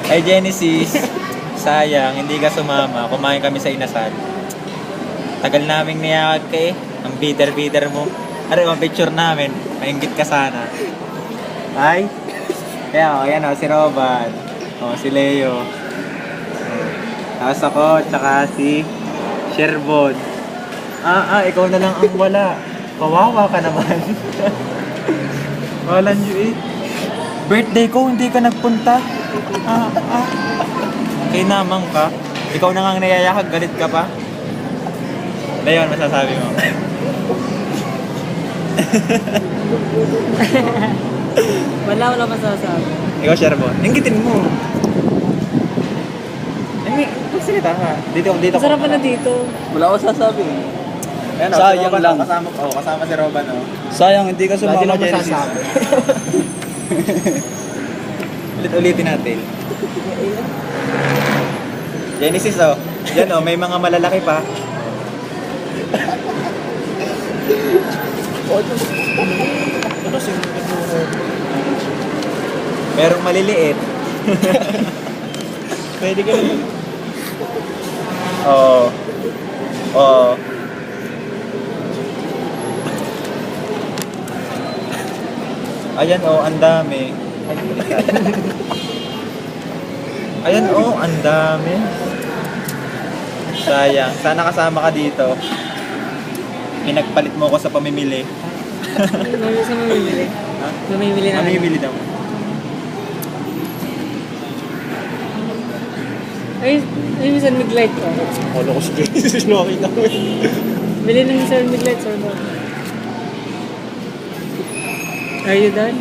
Ay, Genesis, sayang, hindi ka sumama. Kumain kami sa inasal. Tagal naming niyakag ka eh. Ang bitter-bitter mo. Ano yung picture namin? Maingit ka sana. Ay? Kaya o, yan o, si Roban. O, si Leo. Tapos ako, tsaka si Sherbon. Ikaw na lang ang wala. Kawawa ka naman. Walan yun eh. Birthday ko, hindi ka nagpunta. Kinamang ka. Ikaw na nga nayayakag, galit ka pa. Leon, masasabi mo. Wala masasabi. Ikaw, Sherbon. Inggitin mo. Magsalita ka. Dito. Masarap na dito. Wala akong sasabi. Ayan, Sayang si Roban, lang. Kasama si Roban, oh. Sayang, hindi ka sumama, Genesis. Ulit-ulitin natin. Genesis, oh. Yan, oh, may mga malalaki pa. Merong maliliit. Pwede ka naman. Oo. Ayan oh, ang dami. Ayan oh, ang dami. Sayang. Sana kasama ka dito. Pinagpalit mo ko sa pamimili. Sa mamimili. Ha? Mamimili na. Mamimili daw. Ay, San Miglite. Wala ko si Genesis, nakakita ko. Bili ng San Miglite, sir. Are you done?